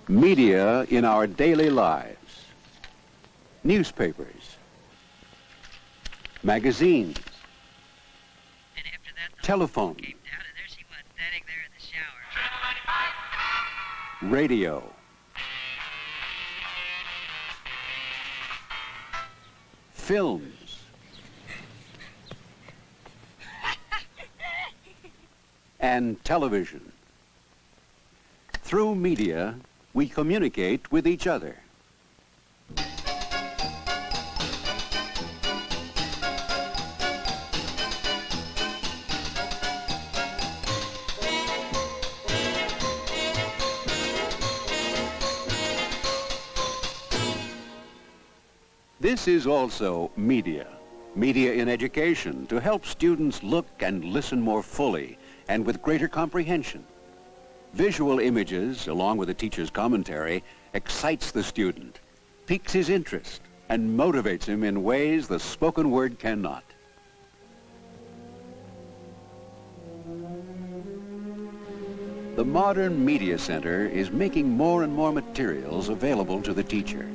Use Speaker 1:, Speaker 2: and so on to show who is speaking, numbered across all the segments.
Speaker 1: Media in our daily lives. Newspapers. Magazines.
Speaker 2: And after that, the
Speaker 1: telephone.
Speaker 2: came down, and there she was, standing there in the shower.
Speaker 1: Radio. Films. And television. Through media, we communicate with each other. This is also media. Media in education to help students look and listen more fully and with greater comprehension. Visual images, along with the teacher's commentary, excites the student, piques his interest, and motivates him in ways the spoken word cannot. The modern media center is making more and more materials available to the teacher.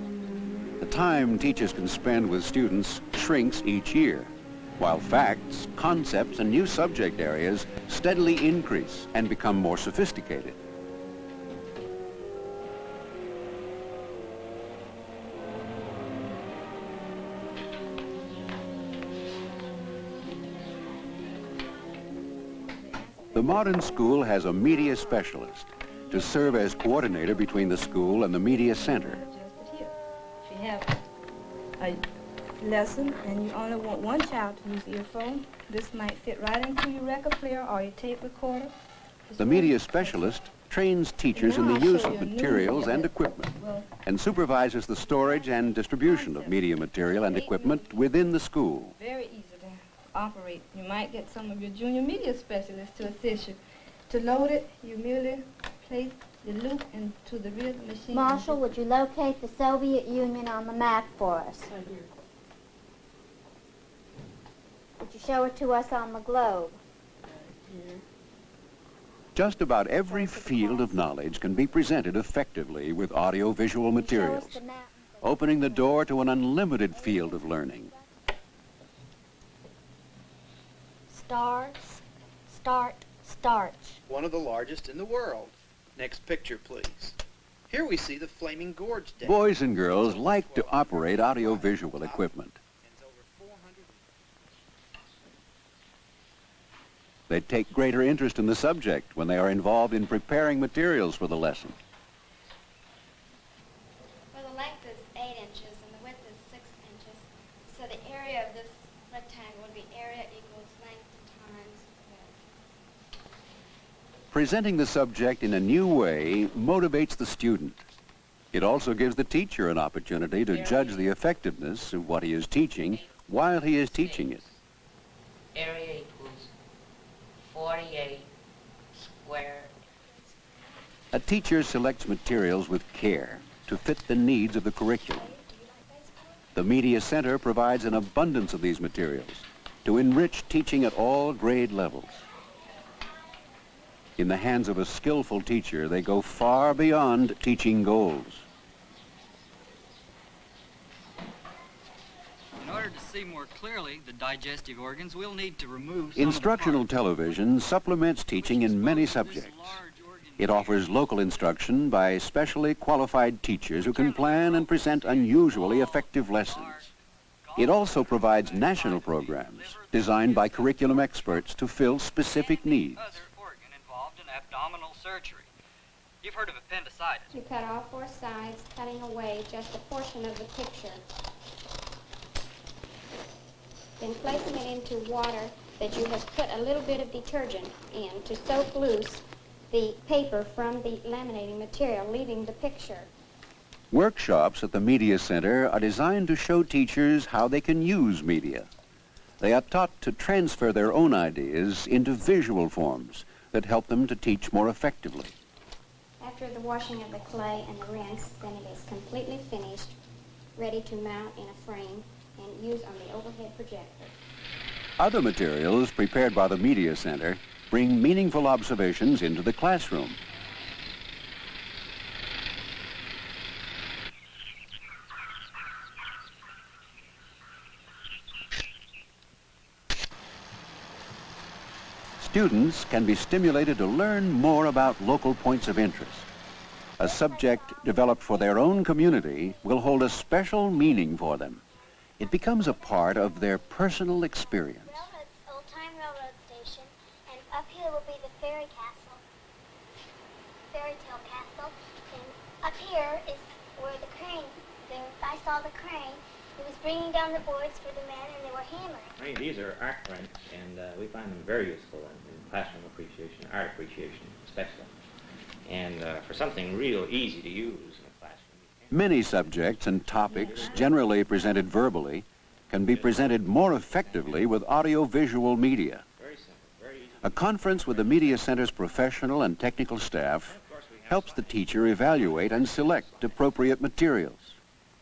Speaker 1: The time teachers can spend with students shrinks each year, while facts, concepts, and new subject areas steadily increase and become more sophisticated. The modern school has a media specialist to serve as coordinator between the school and the media center.
Speaker 3: If you have a lesson and you only want one child to use the earphone, this might fit right into your record player or your tape recorder.
Speaker 1: The media specialist trains teachers in the use of materials and equipment and supervises the storage and distribution of media material and equipment within the school.
Speaker 3: Very easy to operate. You might get some of your junior media specialists to assist you. To load it, you merely place the loop into the rear of the machine.
Speaker 4: Marshall, would you locate the Soviet Union on the map for us?
Speaker 3: Right here.
Speaker 4: Would you show it to us on the globe?
Speaker 3: Here.
Speaker 1: Just about every field of knowledge can be presented effectively with audio-visual materials, opening the door to an unlimited field of learning.
Speaker 4: Start.
Speaker 5: One of the largest in the world. Next picture, please. Here we see the Flaming Gorge Dam.
Speaker 1: Boys and girls like to operate audio-visual equipment. They take greater interest in the subject when they are involved in preparing materials for the lesson.
Speaker 6: Well, the length is 8 inches and the width is 6 inches. So the area of this rectangle would be area equals length times width.
Speaker 1: Presenting the subject in a new way motivates the student. It also gives the teacher an opportunity to judge the effectiveness of what he is teaching while he is teaching it.
Speaker 2: Area equals 48 square.
Speaker 1: A teacher selects materials with care to fit the needs of the curriculum. The Media Center provides an abundance of these materials to enrich teaching at all grade levels. In the hands of a skillful teacher, they go far beyond teaching goals.
Speaker 7: In order to see more clearly the digestive organs, we'll need to remove some
Speaker 1: Instructional television supplements teaching in many subjects. It offers local instruction by specially qualified teachers who can plan and present unusually effective lessons. It also provides national programs designed by curriculum experts to fill specific needs.
Speaker 7: other organ involved in abdominal surgery. You've heard of appendicitis.
Speaker 6: You cut all 4 sides, cutting away just a portion of the picture. Then placing it into water that you have put a little bit of detergent in to soak loose the paper from the laminating material, leaving the picture.
Speaker 1: Workshops at the Media Center are designed to show teachers how they can use media. They are taught to transfer their own ideas into visual forms that help them to teach more effectively.
Speaker 6: After the washing of the clay and the rinse, then it is completely finished, ready to mount in a frame and use on the overhead projector.
Speaker 1: Other materials prepared by the Media Center bring meaningful observations into the classroom. Students can be stimulated to learn more about local points of interest. A subject developed for their own community will hold a special meaning for them. It becomes a part of their personal experience.
Speaker 4: Old-time railroad station, and up here will be the fairy castle, fairy tale castle, and up here is where the crane, I saw the crane. It was bringing down the boards for the men, and they were hammering.
Speaker 8: These are art prints, and we find them very useful in classroom appreciation, art appreciation especially. And for something real easy to use in a classroom.
Speaker 1: Many subjects and topics generally presented verbally can be presented more effectively with audio-visual media.
Speaker 8: Very simple, very easy.
Speaker 1: A conference with the Media Center's professional and technical staff helps the teacher evaluate and select appropriate materials.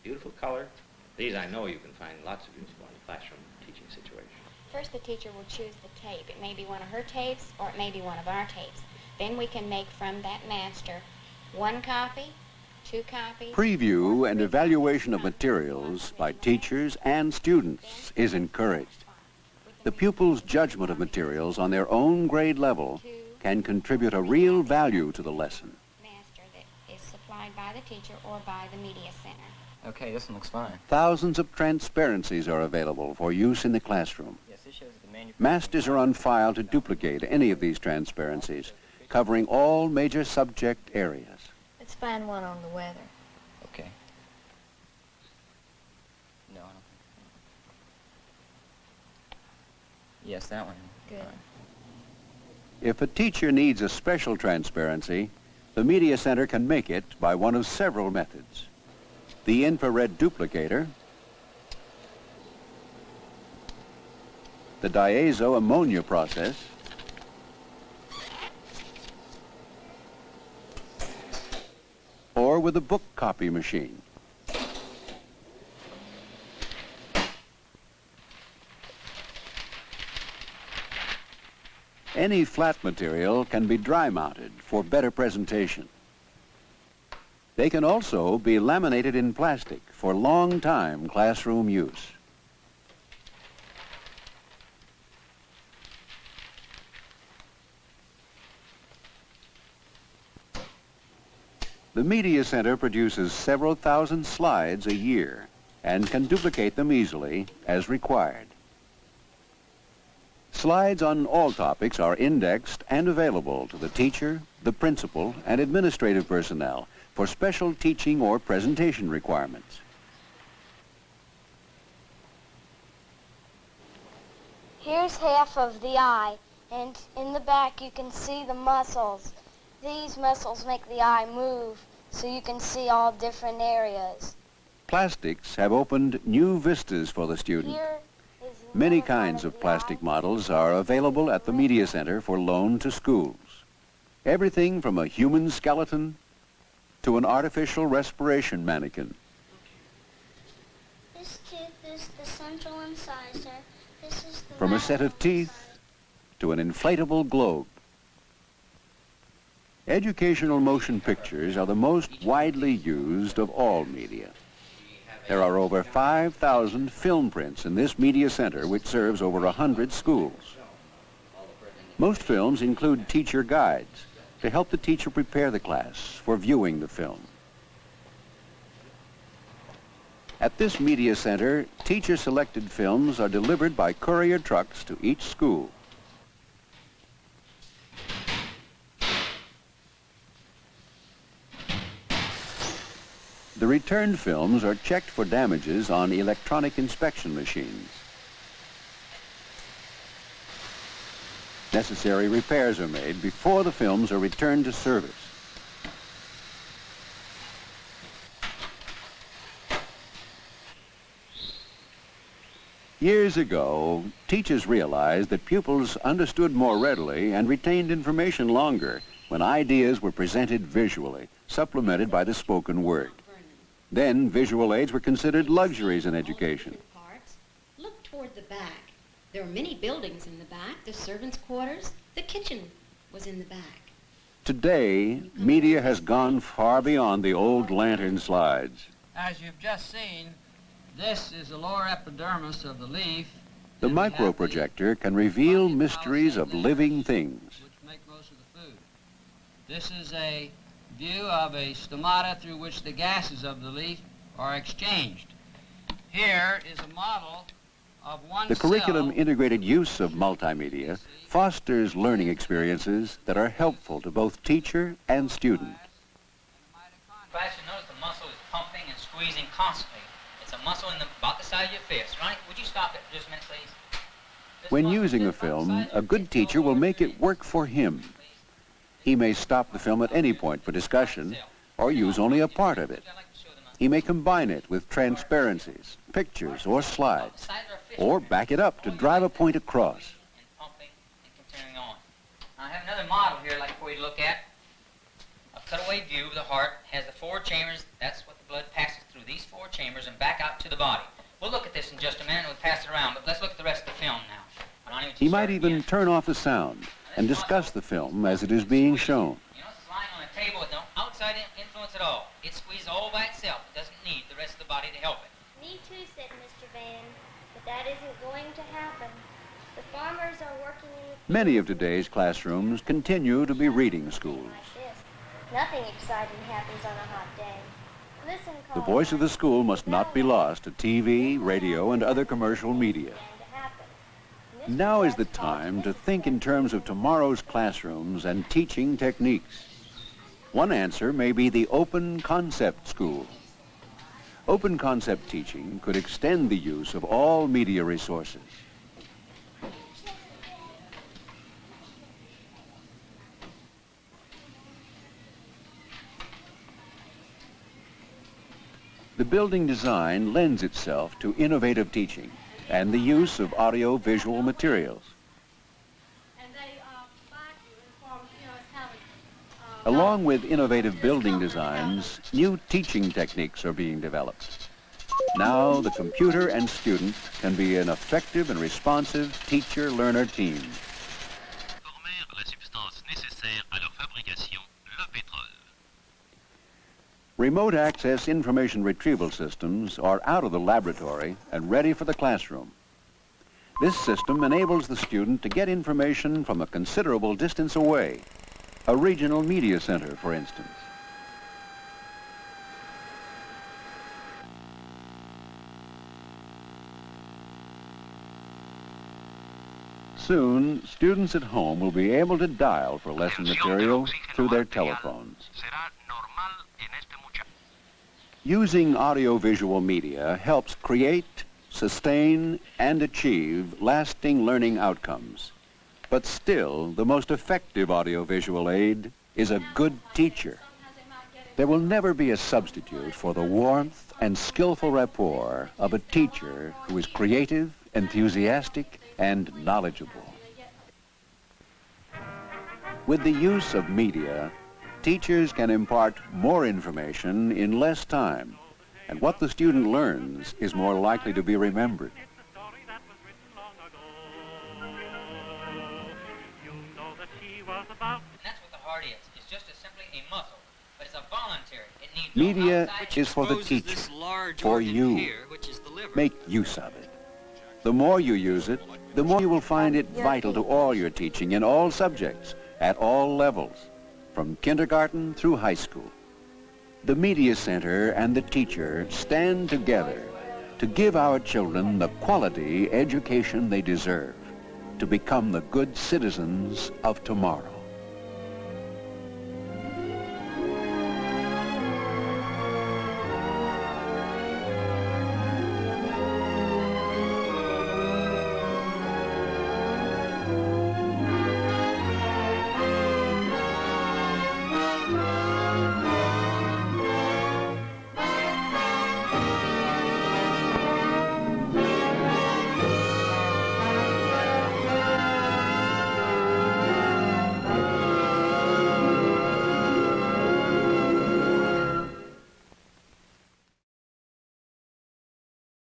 Speaker 8: Beautiful color. These I know you can find lots of useful in a classroom teaching situation.
Speaker 6: First, the teacher will choose the tape. It may be one of her tapes, or it may be one of our tapes. Then we can make from that master 1 copy, 2 copies.
Speaker 1: Preview and evaluation of materials by teachers and students is encouraged. The pupils' judgment of materials on their own grade level can contribute a real value to the lesson.
Speaker 6: Master that is supplied by the teacher or by the Media Center.
Speaker 9: Okay, this one looks fine.
Speaker 1: Thousands of transparencies are available for use in the classroom.
Speaker 9: Yes, this shows the manufacturing.
Speaker 1: Masters are on file to duplicate any of these transparencies, covering all major subject areas.
Speaker 3: Let's find one on the weather.
Speaker 9: Okay. No, I don't think so. Yes, that one.
Speaker 3: Good.
Speaker 9: Fine.
Speaker 1: If a teacher needs a special transparency, the Media Center can make it by one of several methods. The infrared duplicator, the diazo ammonia process, or with a book copy machine. Any flat material can be dry mounted for better presentation. They can also be laminated in plastic for long-time classroom use. The Media Center produces several thousand slides a year and can duplicate them easily as required. Slides on all topics are indexed and available to the teacher, the principal, and administrative personnel for special teaching or presentation requirements.
Speaker 4: Here's half of the eye, and in the back you can see the muscles. These muscles make the eye move, so you can see all different areas.
Speaker 1: Plastics have opened new vistas for the student.
Speaker 4: Here is
Speaker 1: Many
Speaker 4: another part
Speaker 1: kinds of
Speaker 4: the
Speaker 1: plastic
Speaker 4: eye.
Speaker 1: models are available at the Media Center for loan to schools. Everything from a human skeleton to an artificial respiration mannequin.
Speaker 4: This tooth is the central incisor. This is the
Speaker 1: From a set of
Speaker 4: lateral
Speaker 1: teeth
Speaker 4: incisor.
Speaker 1: to an inflatable globe. Educational motion pictures are the most widely used of all media. There are over 5,000 film prints in this Media Center, which serves over 100 schools. Most films include teacher guides to help the teacher prepare the class for viewing the film. At this Media Center, teacher-selected films are delivered by courier trucks to each school. The returned films are checked for damages on electronic inspection machines. Necessary repairs are made before the films are returned to service. Years ago, teachers realized that pupils understood more readily and retained information longer when ideas were presented visually, supplemented by the spoken word. Then visual aids were considered luxuries in education.
Speaker 10: Parts. Look toward the back. There are many buildings in the back. The servants' quarters. The kitchen was in the back.
Speaker 1: Today, media has gone far beyond the old lantern slides.
Speaker 11: As you've just seen, this is the lower epidermis of the leaf,
Speaker 1: The microprojector can reveal mysteries of living things.
Speaker 11: Which make most of the food. This is a view of a stomata through which the gases of the leaf are exchanged. Here is a model of one
Speaker 1: The curriculum
Speaker 11: cell.
Speaker 1: integrated use of multimedia fosters learning experiences that are helpful to both teacher and student.
Speaker 7: Class, you notice the muscle is pumping and squeezing constantly. It's a muscle in about the size of your fist. Ronnie, would you stop it for just a minute, please?
Speaker 1: When using a film, a good teacher will make it work for him. He may stop the film at any point for discussion or use only a part of it. He may combine it with transparencies, pictures, or slides, or back it up to drive a point across.
Speaker 7: I have another model here I'd like for you to look at. A cutaway view of the heart has the 4 chambers. That's what the blood passes through these 4 chambers and back out to the body. We'll look at this in just a minute and we'll pass it around, but let's look at the rest of the film now.
Speaker 1: He might even turn off the sound and discuss the film as it is being shown.
Speaker 7: You know, it's lying on a table with no outside influence at all. It squeezes all by itself. It doesn't need the rest of the body to help it.
Speaker 4: Me too, said Mr. Van, but that isn't going to happen. The farmers are working in the
Speaker 1: Many of today's classrooms continue to be reading schools.
Speaker 4: like this. Nothing exciting happens on a hot day. Listen,
Speaker 1: The voice of the school must not be lost to TV, radio, and other commercial media. Now is the time to think in terms of tomorrow's classrooms and teaching techniques. One answer may be the open concept school. Open concept teaching could extend the use of all media resources. The building design lends itself to innovative teaching and the use of audio-visual materials. Along with innovative building designs, new teaching techniques are being developed. Now the computer and student can be an effective and responsive teacher-learner team. Remote access information retrieval systems are out of the laboratory and ready for the classroom. This system enables the student to get information from a considerable distance away, a regional media center, for instance. Soon, students at home will be able to dial for lesson material through their telephones. Using audiovisual media helps create, sustain, and achieve lasting learning outcomes. But still, the most effective audiovisual aid is a good teacher. There will never be a substitute for the warmth and skillful rapport of a teacher who is creative, enthusiastic, and knowledgeable. With the use of media, teachers can impart more information in less time, and what the student learns is more likely to be remembered.
Speaker 7: That's what the heart is. It's just simply a muscle, but it's a voluntary. It needs
Speaker 1: Media
Speaker 7: no outside
Speaker 1: is for the
Speaker 7: exposes
Speaker 1: teacher,
Speaker 7: this large
Speaker 1: for
Speaker 7: organ
Speaker 1: you.
Speaker 7: here, which is the liver.
Speaker 1: Make use of it. The more you use it, the more you will find it vital to all your teaching in all subjects, at all levels, from kindergarten through high school. The Media Center and the teacher stand together to give our children the quality education they deserve, to become the good citizens of tomorrow.